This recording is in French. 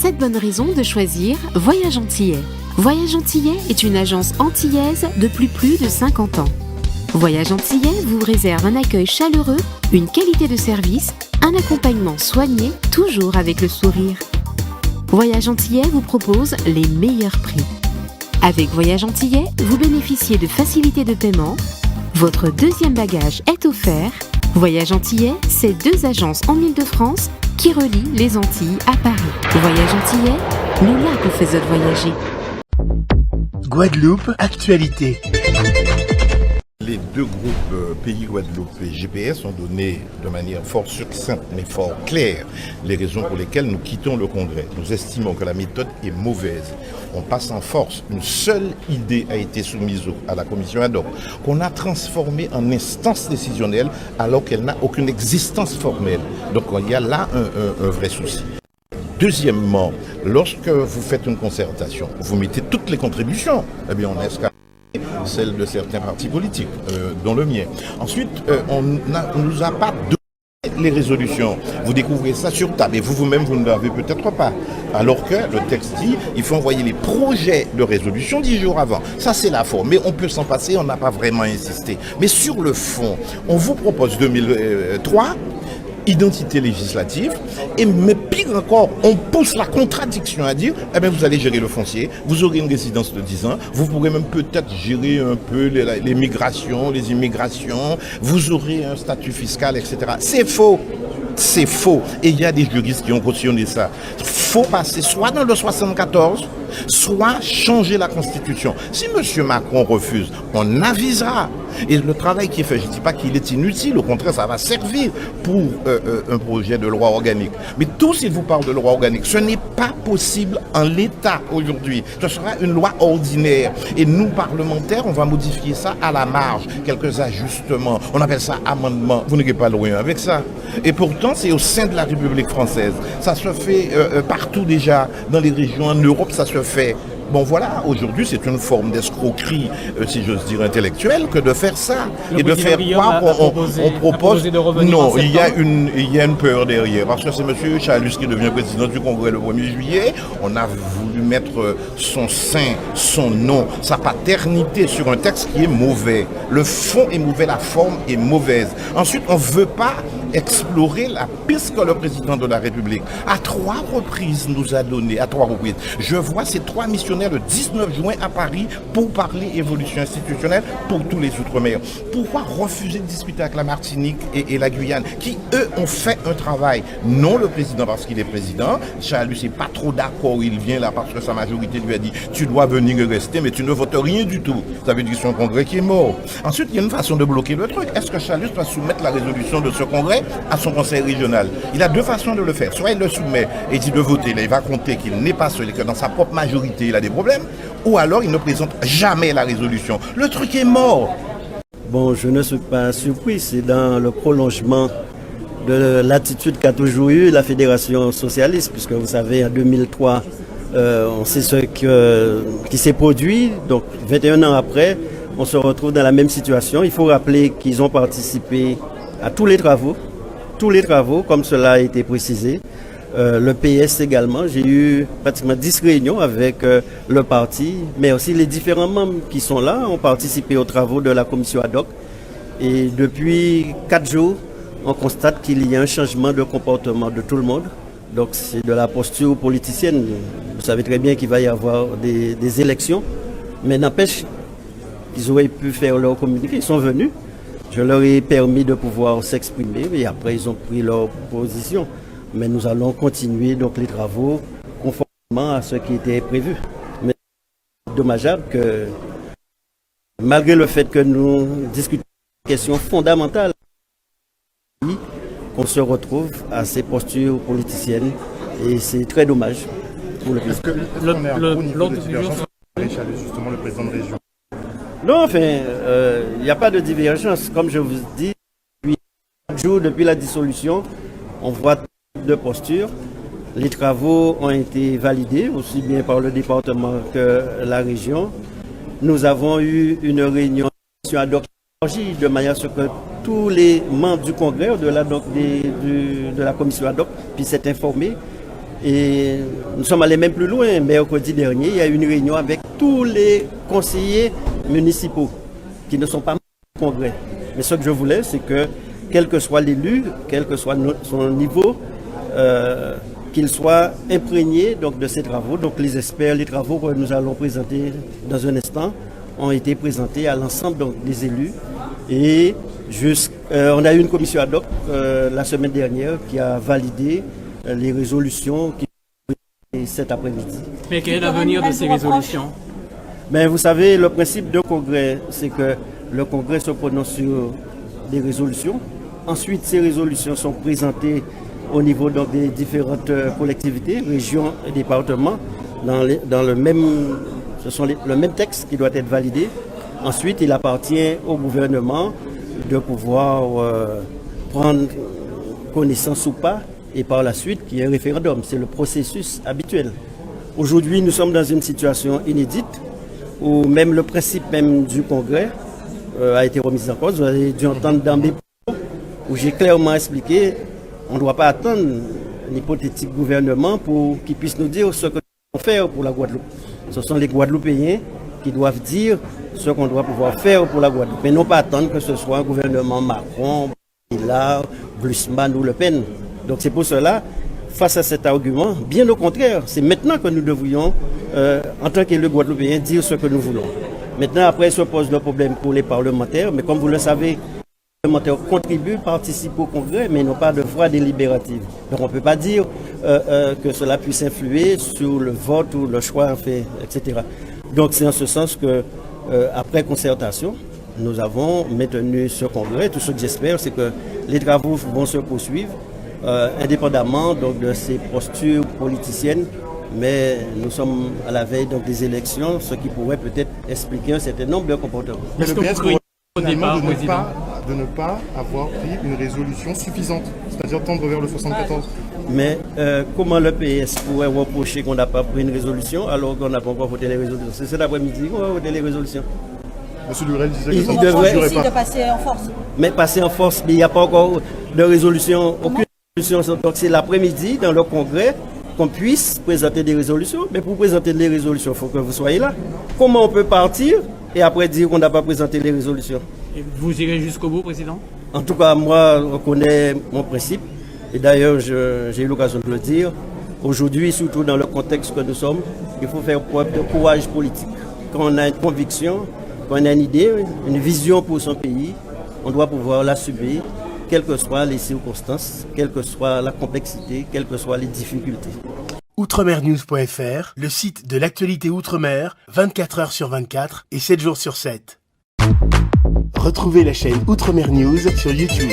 7 bonnes raisons de choisir Voyage Antillais. Voyage Antillais est une agence antillaise depuis plus de 50 ans. Voyage Antillais vous réserve un accueil chaleureux, une qualité de service, un accompagnement soigné, toujours avec le sourire. Voyage Antillais vous propose les meilleurs prix. Avec Voyage Antillais, vous bénéficiez de facilités de paiement. Votre deuxième bagage est offert. Voyage Antillais, c'est 2 agences en Île-de-France qui relient les Antilles à Paris. Voyage Antillais, nous là vous faisons voyager. Guadeloupe, actualité. Les 2 groupes Pays Guadeloupe et GPS ont donné de manière fort succincte mais fort claire les raisons pour lesquelles nous quittons le Congrès. Nous estimons que la méthode est mauvaise. On passe en force. Une seule idée a été soumise à la commission ad hoc, qu'on a transformée en instance décisionnelle alors qu'elle n'a aucune existence formelle. Donc il y a là un vrai souci. Deuxièmement, lorsque vous faites une concertation, vous mettez toutes les contributions, eh bien on escale celle de certains partis politiques, dont le mien. Ensuite, on ne nous a pas donné les résolutions. Vous découvrez ça sur table et vous-même, vous ne l'avez peut-être pas. Alors que le texte dit, il faut envoyer les projets de résolution 10 jours avant. Ça, c'est la forme. Mais on peut s'en passer, on n'a pas vraiment insisté. Mais sur le fond, on vous propose 2003, identité législative, mais pire encore, on pousse la contradiction à dire, eh bien vous allez gérer le foncier, vous aurez une résidence de 10 ans, vous pourrez même peut-être gérer un peu les migrations, les immigrations, vous aurez un statut fiscal, etc. C'est faux. C'est faux. Et il y a des juristes qui ont cautionné ça. Il faut passer soit dans le 74, soit changer la Constitution. Si M. Macron refuse, on avisera. Et le travail qui est fait, je ne dis pas qu'il est inutile, au contraire, ça va servir pour un projet de loi organique. Mais tout, s'il vous parle de loi organique, ce n'est pas possible en l'état aujourd'hui. Ce sera une loi ordinaire. Et nous, parlementaires, on va modifier ça à la marge. Quelques ajustements. On appelle ça amendement. Vous n'êtes pas loin avec ça. Et pourtant, c'est au sein de la République française. Ça se fait partout déjà. Dans les régions en Europe, ça se fait. Bon voilà, aujourd'hui c'est une forme d'escroquerie, si j'ose dire intellectuelle, que de faire ça. Et de faire croire qu'on propose... Non, il y a une peur derrière. Parce que c'est M. Chalus qui devient président du Congrès le 1er juillet. On a voulu mettre son sein, son nom, sa paternité sur un texte qui est mauvais. Le fond est mauvais, la forme est mauvaise. Ensuite, on ne veut pas explorer la piste que le président de la République, à 3 reprises, nous a donné, à 3 reprises. Je vois ces 3 missionnaires le 19 juin à Paris pour parler évolution institutionnelle pour tous les Outre-mer. Pourquoi refuser de discuter avec la Martinique et la Guyane, qui, eux, ont fait un travail? Non le président parce qu'il est président. Chalus n'est pas trop d'accord, il vient là parce que sa majorité lui a dit « tu dois venir et rester, mais tu ne votes rien du tout ». Ça veut dire que c'est un congrès qui est mort. Ensuite, il y a une façon de bloquer le truc. Est-ce que Chalus doit soumettre la résolution de ce congrès à son conseil régional? Il a 2 façons de le faire. Soit il le soumet et dit de voter, là, il va compter qu'il n'est pas seul et que dans sa propre majorité, il a des problèmes, ou alors il ne présente jamais la résolution. Le truc est mort. Bon, je ne suis pas surpris, c'est dans le prolongement de l'attitude qu'a toujours eu la Fédération socialiste, puisque vous savez, en 2003, on sait ce qui s'est produit, donc 21 ans après, on se retrouve dans la même situation. Il faut rappeler qu'ils ont participé à tous les travaux, comme cela a été précisé. Le PS également, j'ai eu pratiquement 10 réunions avec le parti, mais aussi les différents membres qui sont là ont participé aux travaux de la commission ad hoc. Et depuis 4 jours, on constate qu'il y a un changement de comportement de tout le monde. Donc c'est de la posture politicienne. Vous savez très bien qu'il va y avoir des élections, mais n'empêche qu'ils auraient pu faire leur communiqué, ils sont venus. Je leur ai permis de pouvoir s'exprimer et après ils ont pris leur position. Mais nous allons continuer donc les travaux conformément à ce qui était prévu. Mais c'est dommageable que, malgré le fait que nous discutons des questions fondamentales, qu'on se retrouve à ces postures politiciennes et c'est très dommage pour le pays. Est-ce que l'ordre de divergence avec justement le président de région? Non, enfin, il n'y a pas de divergence. Comme je vous dis, depuis 4 jours depuis la dissolution, on voit de posture. Les travaux ont été validés aussi bien par le département que la région. Nous avons eu une réunion ad hoc de manière à ce que tous les membres du Congrès, au-delà donc de la commission ad hoc, puissent être informés. Et nous sommes allés même plus loin. Mercredi dernier, il y a eu une réunion avec tous les conseillers municipaux qui ne sont pas membres du Congrès. Mais ce que je voulais, c'est que, quel que soit l'élu, quel que soit son niveau, qu'il soit imprégné donc, de ces travaux. Donc les experts, les travaux que nous allons présenter dans un instant ont été présentés à l'ensemble donc, des élus. Et on a eu une commission ad hoc la semaine dernière qui a validé les résolutions qui sont prises cet après-midi. Mais quel est l'avenir de ces résolutions? Mais vous savez, le principe d'un congrès, c'est que le congrès se prononce sur des résolutions. Ensuite, ces résolutions sont présentées au niveau donc, des différentes collectivités, régions et départements, dans le même texte qui doit être validé. Ensuite, il appartient au gouvernement de pouvoir prendre connaissance ou pas, et par la suite, qu'il y ait un référendum. C'est le processus habituel. Aujourd'hui, nous sommes dans une situation inédite où même le principe même du congrès a été remis en cause. Vous avez dû entendre dans mes propos où j'ai clairement expliqué on ne doit pas attendre l'hypothétique gouvernement pour qu'il puisse nous dire ce que nous devons faire pour la Guadeloupe. Ce sont les Guadeloupéens qui doivent dire ce qu'on doit pouvoir faire pour la Guadeloupe. Mais non pas attendre que ce soit un gouvernement Macron, Hillard, Glusman ou Le Pen. Donc c'est pour cela, face à cet argument, bien au contraire, c'est maintenant que nous devrions, en tant qu'élus guadeloupéens, dire ce que nous voulons. Maintenant, après, se pose le problème pour les parlementaires, mais comme vous le savez, les parlementaires contribuent, participent au Congrès, mais n'ont pas de voix délibérative. Donc on ne peut pas dire que cela puisse influer sur le vote ou le choix fait, etc. Donc c'est en ce sens que, après concertation, nous avons maintenu ce Congrès. Tout ce que j'espère, c'est que les travaux vont se poursuivre, indépendamment donc, de ces postures politiciennes, mais nous sommes à la veille donc, des élections, ce qui pourrait peut-être expliquer un certain nombre de comportements. Mais le PS pourrait au départ, de ne pas avoir pris une résolution suffisante, c'est-à-dire tendre vers le 74. Mais comment le PS pourrait reprocher qu'on n'a pas pris une résolution alors qu'on n'a pas encore voté les résolutions? C'est cet après-midi qu'on va voter les résolutions. Monsieur Lurel disait que Il ça ne devrait suffirait pas. De passer en force. Mais passer en force, il n'y a pas encore de résolution, aucune résolution. Donc c'est l'après-midi dans le Congrès qu'on puisse présenter des résolutions. Mais pour présenter des résolutions, il faut que vous soyez là. Comment on peut partir et après dire qu'on n'a pas présenté les résolutions? Et vous irez jusqu'au bout, Président? En tout cas, moi, je connais mon principe. Et d'ailleurs, j'ai eu l'occasion de le dire. Aujourd'hui, surtout dans le contexte que nous sommes, il faut faire preuve de courage politique. Quand on a une conviction, quand on a une idée, une vision pour son pays, on doit pouvoir l'assumer, quelles que soient les circonstances, quelle que soit la complexité, quelles que soient les difficultés. Outremernews.fr, le site de l'actualité Outre-mer, 24 heures sur 24 et 7 jours sur 7. Retrouvez la chaîne Outremer News sur YouTube.